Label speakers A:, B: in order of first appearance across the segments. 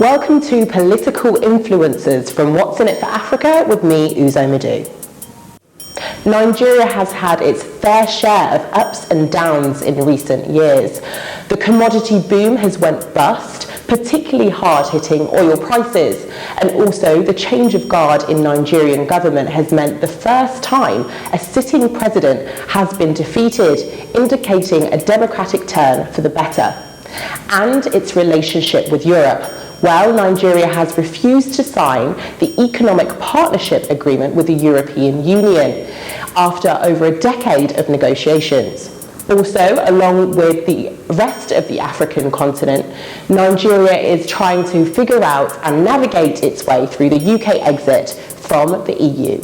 A: Welcome to Political Influencers from What's in It for Africa with me, Uzo Madu. Nigeria has had its fair share of ups and downs in recent years. The commodity boom has went bust, particularly hard hitting oil prices, and also the change of guard in Nigerian government has meant the first time a sitting president has been defeated, indicating a democratic turn for the better. And its relationship with Europe. Well, Nigeria has refused to sign the Economic Partnership Agreement with the European Union after over a decade of negotiations. Also, along with the rest of the African continent, Nigeria is trying to figure out and navigate its way through the UK exit from the EU.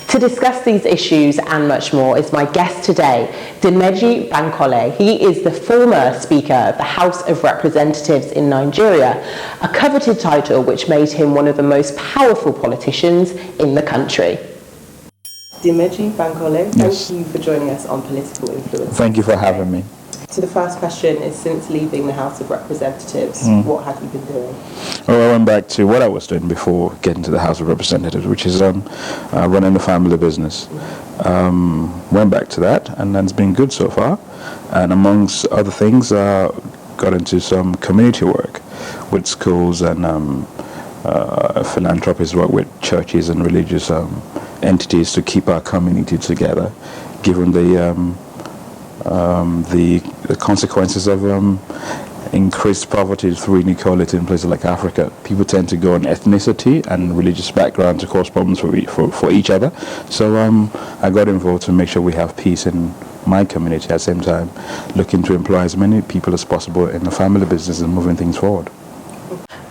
A: To discuss these issues and much more is my guest today, Dimeji Bankole. He is the former Speaker of the House of Representatives in Nigeria, a coveted title which made him one of the most powerful politicians in the country. Dimeji Bankole, thank you for joining us on Political Influence.
B: Thank you for having me.
A: So the first question is, since leaving the House of Representatives, what have you been doing?
B: Well, I went back to what I was doing before getting to the House of Representatives, which is running a family business. Went back to that, and that's been good so far. And amongst other things, got into some community work with schools and philanthropist work with churches and religious entities to keep our community together, given the consequences of increased poverty through inequality in places like Africa. People tend to go on ethnicity and religious background to cause problems for each other. So I got involved to make sure we have peace in my community, at the same time looking to employ as many people as possible in the family business and moving things forward.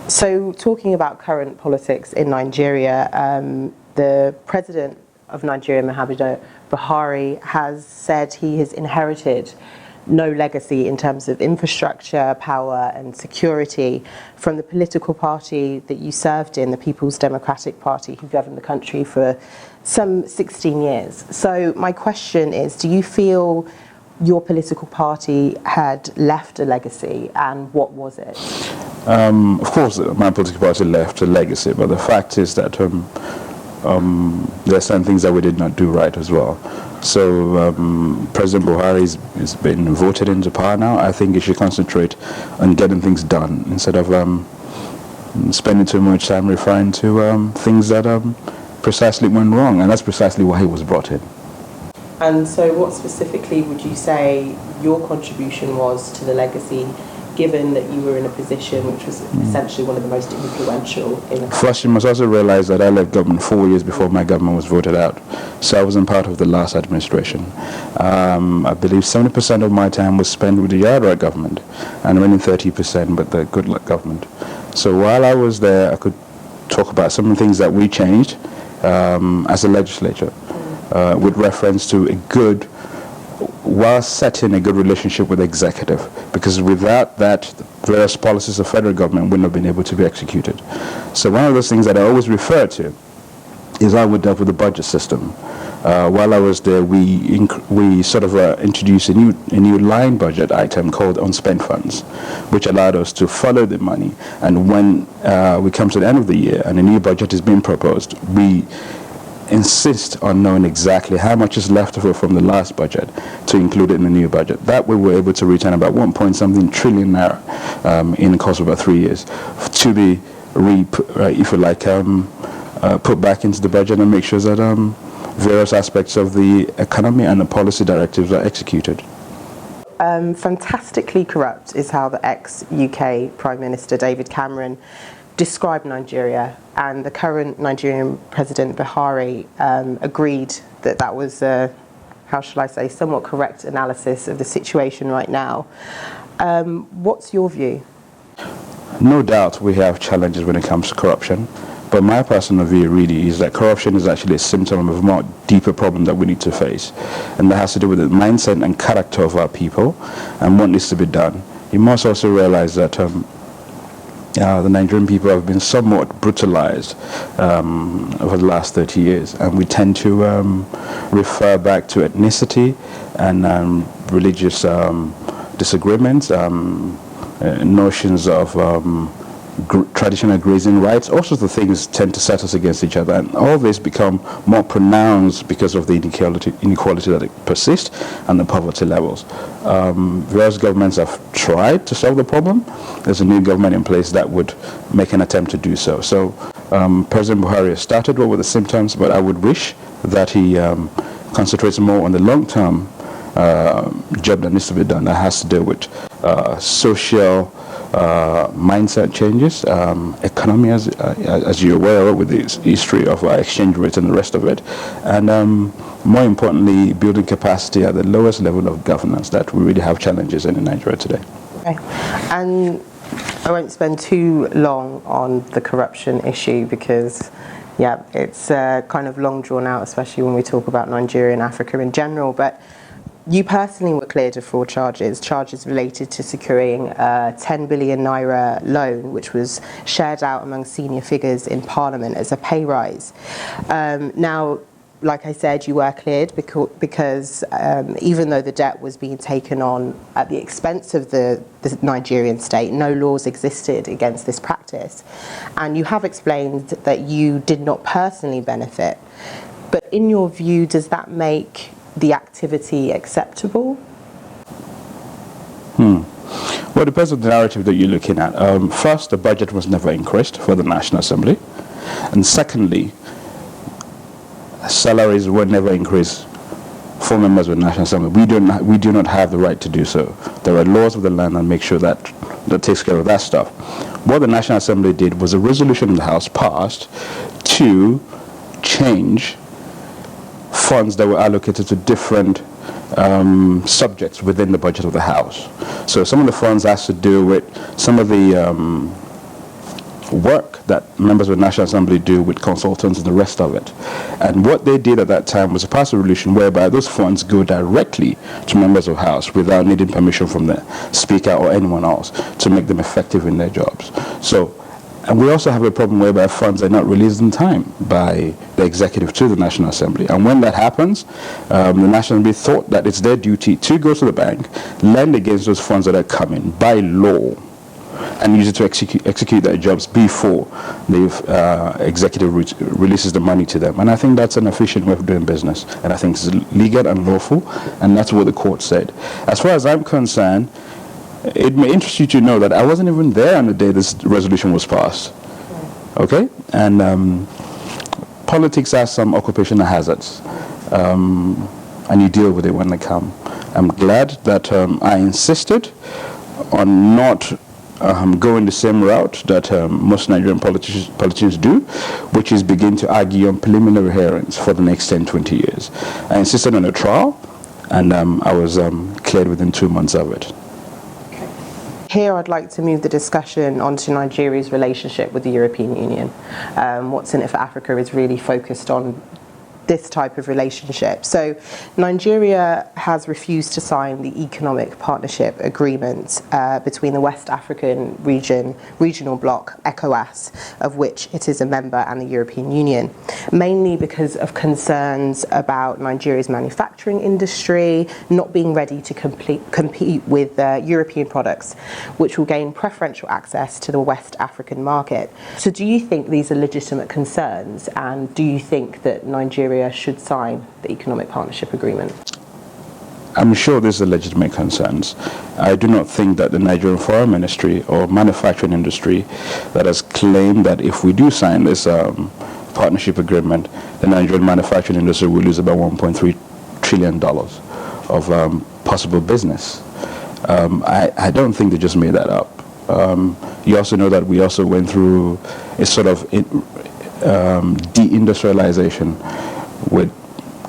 A: So talking about current politics in Nigeria, the president of Nigeria, Muhammadu Buhari, has said he has inherited no legacy in terms of infrastructure, power and security from the political party that you served in, the People's Democratic Party, who governed the country for some 16 years. So my question is, do you feel your political party had left a legacy, and what was it?
B: Of course, my political party left a legacy, but the fact is that there are some things that we did not do right as well. So President Buhari has been voted into power now. I think he should concentrate on getting things done instead of spending too much time referring to things that precisely went wrong, and that's precisely why he was brought in.
A: And so what specifically would you say your contribution was to the legacy, given that you were in a position which was essentially one of the most influential in the country?
B: First, you must also realize that I left government 4 years before my government was voted out. So I wasn't part of the last administration. I believe 70% of my time was spent with the Yardra government, and remaining 30% with the Goodluck government. So while I was there, I could talk about some of the things that we changed as a legislature, with reference to while setting a good relationship with the executive, because without that, various policies of federal government wouldn't have been able to be executed. So one of those things that I always refer to is how we dealt with the budget system. While I was there, we sort of introduced a new line budget item called unspent funds, which allowed us to follow the money. And when we come to the end of the year and a new budget is being proposed, we insist on knowing exactly how much is left over from the last budget to include it in the new budget. That way we're able to return about 1.something trillion naira in the course of about 3 years to be, put back into the budget and make sure that various aspects of the economy and the policy directives are executed.
A: Fantastically corrupt is how the ex-UK Prime Minister David Cameron described Nigeria, and the current Nigerian President Buhari agreed that that was a, how shall I say, somewhat correct analysis of the situation right now. What's your view?
B: No doubt we have challenges when it comes to corruption, but my personal view really is that corruption is actually a symptom of a more deeper problem that we need to face, and that has to do with the mindset and character of our people and what needs to be done. You must also realize that the Nigerian people have been somewhat brutalized over the last 30 years, and we tend to refer back to ethnicity and religious disagreements, notions of traditional grazing rights, all sorts of things tend to set us against each other, and all this become more pronounced because of the inequality that persists and the poverty levels. Various governments have tried to solve the problem. There's a new government in place that would make an attempt to do so. So President Buhari has started well with the symptoms, but I would wish that he concentrates more on the long-term job that needs to be done, that has to do with social mindset changes, economy, as you're aware of, with the history of exchange rates and the rest of it, and more importantly, building capacity at the lowest level of governance that we really have challenges in Nigeria today.
A: Okay. And I won't spend too long on the corruption issue because, yeah, it's kind of long drawn out, especially when we talk about Nigeria and Africa in general. But you personally were cleared of fraud charges related to securing a 10 billion naira loan, which was shared out among senior figures in Parliament as a pay rise. Now, like I said, you were cleared because even though the debt was being taken on at the expense of the Nigerian state, no laws existed against this practice. And you have explained that you did not personally benefit. But in your view, does that make the activity acceptable?
B: Well, it depends on the narrative that you're looking at. First, the budget was never increased for the National Assembly. And secondly, salaries were never increased for members of the National Assembly. We do not have the right to do so. There are laws of the land that make sure that takes care of that stuff. What the National Assembly did was a resolution in the House passed to change funds that were allocated to different subjects within the budget of the House. So some of the funds has to do with some of the work that members of the National Assembly do with consultants and the rest of it. And what they did at that time was to pass a resolution whereby those funds go directly to members of the House without needing permission from the Speaker or anyone else to make them effective in their jobs. So, and we also have a problem whereby funds are not released in time by the executive to the National Assembly. And when that happens, the National Assembly thought that it's their duty to go to the bank, lend against those funds that are coming by law, and use it to execute their jobs before the executive releases the money to them. And I think that's an efficient way of doing business. And I think it's legal and lawful, and that's what the court said. As far as I'm concerned, it may interest you to know that I wasn't even there on the day this resolution was passed. Okay? And politics has some occupational hazards, and you deal with it when they come. I'm glad that I insisted on not going the same route that most Nigerian politicians do, which is begin to argue on preliminary hearings for the next 10, 20 years. I insisted on a trial, and I was cleared within 2 months of it.
A: Here I'd like to move the discussion onto Nigeria's relationship with the European Union. What's in it for Africa is really focused on this type of relationship. So Nigeria has refused to sign the economic partnership agreement between the West African regional bloc, ECOWAS, of which it is a member, and the European Union, mainly because of concerns about Nigeria's manufacturing industry not being ready to compete with European products, which will gain preferential access to the West African market. So do you think these are legitimate concerns, and do you think that Nigeria should sign the economic partnership agreement?
B: I'm sure these are legitimate concerns. I do not think that the Nigerian Foreign Ministry or manufacturing industry that has claimed that if we do sign this partnership agreement, the Nigerian manufacturing industry will lose about $1.3 trillion of possible business. I don't think they just made that up. You also know that we also went through a sort of deindustrialization, with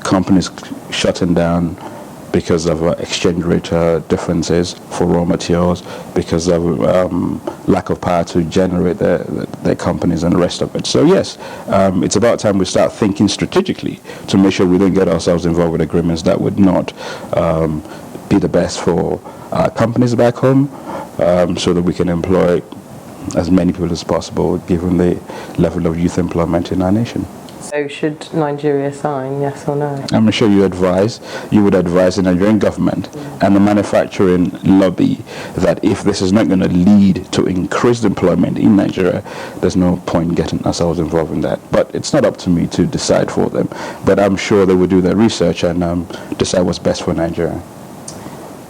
B: companies shutting down because of exchange rate differences for raw materials, because of lack of power to generate their companies and the rest of it. So yes, it's about time we start thinking strategically to make sure we don't get ourselves involved with agreements that would not be the best for our companies back home, so that we can employ as many people as possible given the level of youth employment in our nation.
A: So should Nigeria sign, yes or no?
B: I'm sure you would advise the Nigerian government and the manufacturing lobby that if this is not going to lead to increased employment in Nigeria, there's no point getting ourselves involved in that. But it's not up to me to decide for them. But I'm sure they will do their research and decide what's best for Nigeria.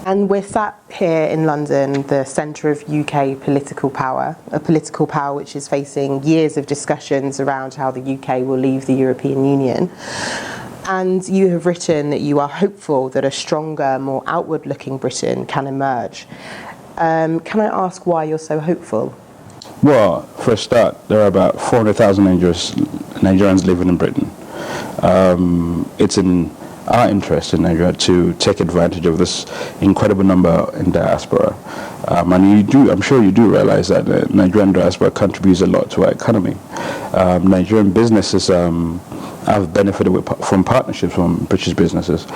A: And we're sat here in London, the centre of UK political power, a political power which is facing years of discussions around how the UK will leave the European Union. And you have written that you are hopeful that a stronger, more outward-looking Britain can emerge. Can I ask why you're so hopeful?
B: Well, for a start, there are about 400,000 Nigerians living in Britain. It's in our interest in Nigeria to take advantage of this incredible number in diaspora. And I'm sure you do realize that the Nigerian diaspora contributes a lot to our economy. Nigerian businesses have benefited from partnerships from British businesses.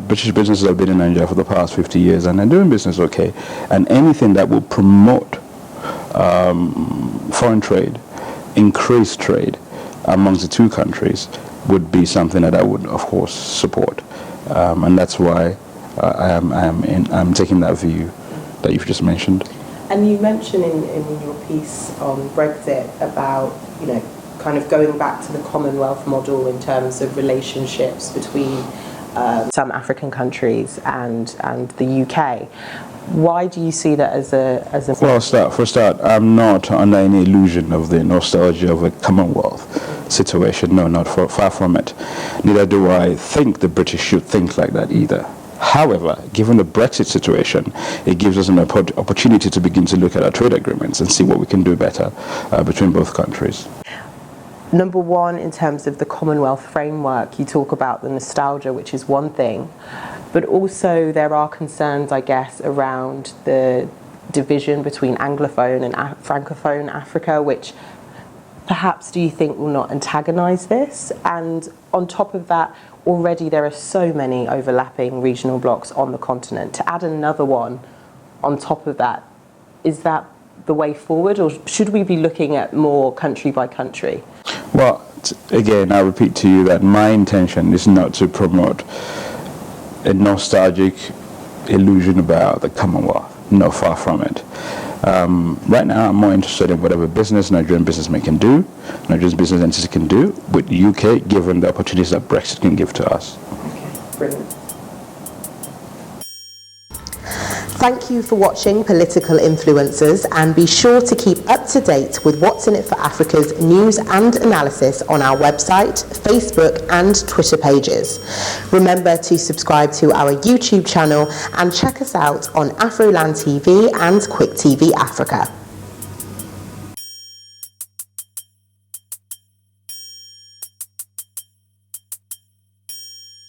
B: British businesses have been in Nigeria for the past 50 years and they're doing business okay. And anything that will promote foreign trade, increase trade amongst the two countries would be something that I would, of course, support. And that's why I'm taking that view that you've just mentioned.
A: And you mentioned in your piece on Brexit about, kind of going back to the Commonwealth model in terms of relationships between some African countries and the UK. Why do you see that as a? Well,
B: for a start, I'm not under any illusion of the nostalgia of a Commonwealth situation. No, far from it. Neither do I think the British should think like that either. However, given the Brexit situation, it gives us an opportunity to begin to look at our trade agreements and see what we can do better between both countries.
A: Number one, in terms of the Commonwealth framework, you talk about the nostalgia, which is one thing, but also there are concerns, I guess, around the division between Anglophone and Francophone Africa, which perhaps do you think will not antagonise this? And on top of that, already there are so many overlapping regional blocs on the continent. To add another one on top of that, is that the way forward, or should we be looking at more country by country?
B: Well, again, I repeat to you that my intention is not to promote a nostalgic illusion about the Commonwealth. No, far from it. Right now, I'm more interested in whatever business Nigerian businessmen can do, Nigerian business entities can do with the UK, given the opportunities that Brexit can give to us.
A: Okay, brilliant. Thank you for watching Political Influencers, and be sure to keep up to date with What's in It for Africa's news and analysis on our website, Facebook and Twitter pages. Remember to subscribe to our YouTube channel and check us out on Afroland TV and Quick TV Africa.